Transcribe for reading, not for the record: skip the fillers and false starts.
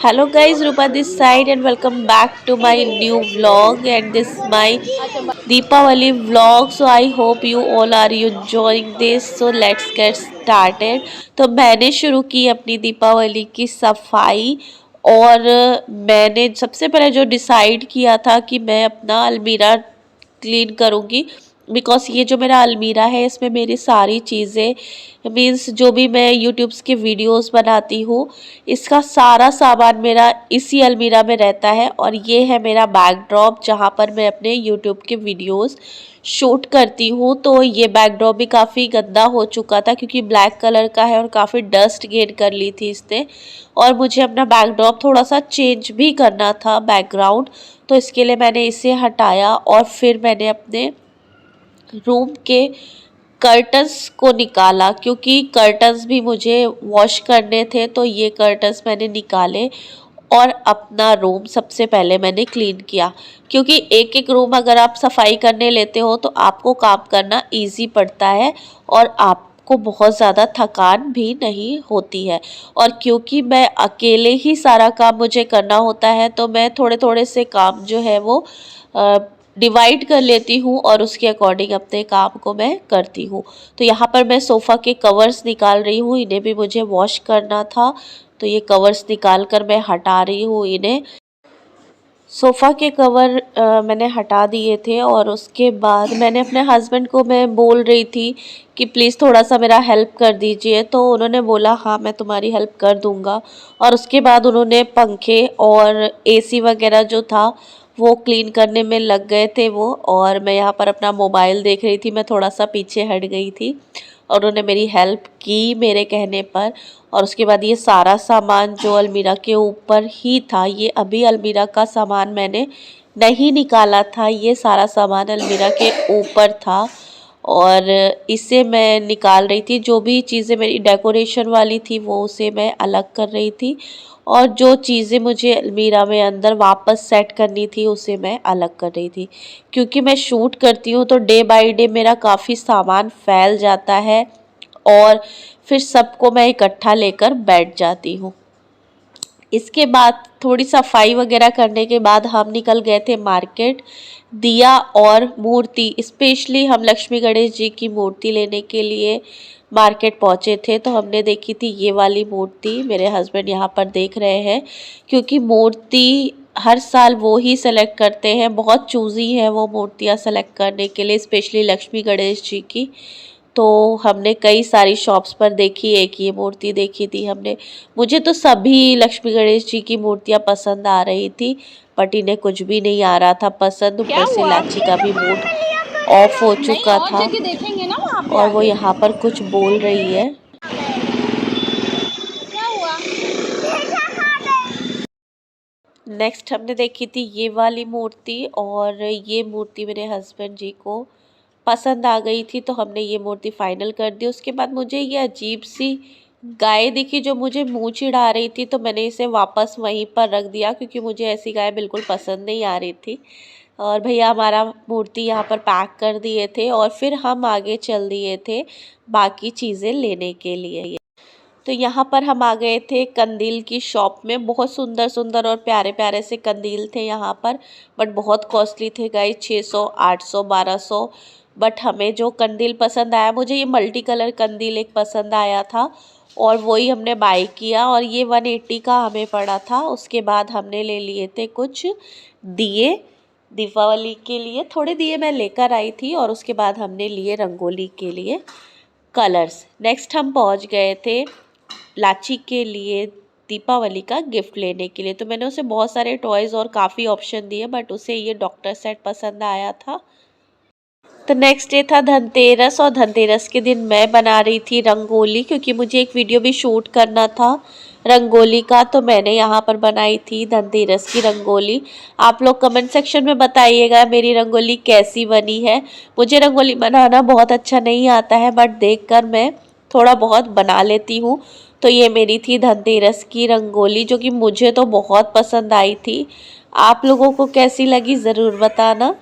Hello guys, Rupa this side and welcome back to my new vlog and this is my Deepavali vlog. So I hope you all are enjoying this. So let's get started. तो मैंने शुरू की अपनी दीपावली की सफाई और मैंने सबसे पहले जो डिसाइड किया था कि मैं अपना अलमीरा क्लीन करूँगी बिकॉज ये जो मेरा अलमीरा है इसमें मेरी सारी चीज़ें मीन्स जो भी मैं यूट्यूब्स के वीडियोस बनाती हूँ इसका सारा सामान मेरा इसी अलमीरा में रहता है। और ये है मेरा बैकड्रॉप जहाँ पर मैं अपने यूट्यूब के वीडियोस शूट करती हूँ। तो ये बैकड्रॉप भी काफ़ी गंदा हो चुका था क्योंकि ब्लैक कलर का है और काफ़ी डस्ट गेन कर ली थी इसने और मुझे अपना बैकड्रॉप थोड़ा सा चेंज भी करना था बैकग्राउंड। तो इसके लिए मैंने इसे हटाया और फिर मैंने अपने रूम के कर्टन्स को निकाला क्योंकि कर्टन्स भी मुझे वॉश करने थे। तो ये कर्टन्स मैंने निकाले और अपना रूम सबसे पहले मैंने क्लीन किया क्योंकि एक एक रूम अगर आप सफाई करने लेते हो तो आपको काम करना इजी पड़ता है और आपको बहुत ज़्यादा थकान भी नहीं होती है। और क्योंकि मैं अकेले ही सारा काम मुझे करना होता है तो मैं थोड़े थोड़े से काम जो है वो डिवाइड कर लेती हूँ और उसके अकॉर्डिंग अपने काम को मैं करती हूँ। तो यहाँ पर मैं सोफ़ा के कवर्स निकाल रही हूँ, इन्हें भी मुझे वॉश करना था। तो ये कवर्स निकाल कर मैं हटा रही हूँ इन्हें। सोफ़ा के कवर मैंने हटा दिए थे और उसके बाद मैंने अपने हस्बैंड को मैं बोल रही थी कि प्लीज़ थोड़ा सा मेरा हेल्प कर दीजिए। तो उन्होंने बोला हाँ मैं तुम्हारी हेल्प कर दूँगा। और उसके बाद उन्होंने पंखे और एसी वगैरह जो था वो क्लीन करने में लग गए थे वो। और मैं यहाँ पर अपना मोबाइल देख रही थी, मैं थोड़ा सा पीछे हट गई थी और उन्होंने मेरी हेल्प की मेरे कहने पर। और उसके बाद ये सारा सामान जो अलमीरा के ऊपर ही था, ये अभी अलमीरा का सामान मैंने नहीं निकाला था, ये सारा सामान अलमीरा के ऊपर था और इसे मैं निकाल रही थी। जो भी चीज़ें मेरी डेकोरेशन वाली थी वो उसे मैं अलग कर रही थी और जो चीज़ें मुझे अलमीरा में अंदर वापस सेट करनी थी उसे मैं अलग कर रही थी। क्योंकि मैं शूट करती हूँ तो डे बाय डे मेरा काफ़ी सामान फैल जाता है और फिर सबको मैं इकट्ठा लेकर बैठ जाती हूँ। इसके बाद थोड़ी सफाई वगैरह करने के बाद हम निकल गए थे मार्केट दिया और मूर्ति, स्पेशली हम लक्ष्मी गणेश जी की मूर्ति लेने के लिए मार्केट पहुंचे थे। तो हमने देखी थी ये वाली मूर्ति, मेरे हस्बैंड यहाँ पर देख रहे हैं क्योंकि मूर्ति हर साल वो ही सेलेक्ट करते हैं, बहुत चूज़ी है वो मूर्तियाँ सेलेक्ट करने के लिए, स्पेशली लक्ष्मी गणेश जी की। तो हमने कई सारी शॉप्स पर देखी, एक ये मूर्ति देखी थी हमने। मुझे तो सभी लक्ष्मी गणेश जी की मूर्तियाँ पसंद आ रही थी बट इन्हें कुछ भी नहीं आ रहा था पसंद। ऊपर से लाची का भी मूड ऑफ हो चुका था और वो यहाँ पर कुछ बोल रही है। नेक्स्ट हमने देखी थी ये वाली मूर्ति और ये मूर्ति मेरे हस्बैंड जी को पसंद आ गई थी तो हमने ये मूर्ति फाइनल कर दी। उसके बाद मुझे ये अजीब सी गाय दिखी जो मुझे मुंह चिढ़ा रही थी तो मैंने इसे वापस वहीं पर रख दिया क्योंकि मुझे ऐसी गाय बिल्कुल पसंद नहीं आ रही थी। और भैया हमारा मूर्ति यहाँ पर पैक कर दिए थे और फिर हम आगे चल दिए थे बाकी चीज़ें लेने के लिए। तो यहाँ पर हम आ गए थे कंदील की शॉप में। बहुत सुंदर सुंदर और प्यारे प्यारे से कंदील थे यहाँ पर बट बहुत कॉस्टली थे गाइस, 600 800 1200। बट हमें जो कंदील पसंद आया, मुझे ये मल्टी कलर कंदील एक पसंद आया था और वही हमने बाय किया और ये 180 का हमें पड़ा था। उसके बाद हमने ले लिए थे कुछ दिए दीपावली के लिए, थोड़े दिए मैं लेकर आई थी और उसके बाद हमने लिए रंगोली के लिए कलर्स। नेक्स्ट हम पहुँच गए थे लाची के लिए दीपावली का गिफ्ट लेने के लिए। तो मैंने उसे बहुत सारे टॉयज़ और काफ़ी ऑप्शन दिए बट उसे ये डॉक्टर सेट पसंद आया था। तो नेक्स्ट डे था धनतेरस और धनतेरस के दिन मैं बना रही थी रंगोली क्योंकि मुझे एक वीडियो भी शूट करना था रंगोली का। तो मैंने यहाँ पर बनाई थी धनतेरस की रंगोली। आप लोग कमेंट सेक्शन में बताइएगा मेरी रंगोली कैसी बनी है। मुझे रंगोली बनाना बहुत अच्छा नहीं आता है बट देखकर मैं थोड़ा बहुत बना लेती हूँ। तो ये मेरी थी धनतेरस की रंगोली जो कि मुझे तो बहुत पसंद आई थी। आप लोगों को कैसी लगी ज़रूर बताना।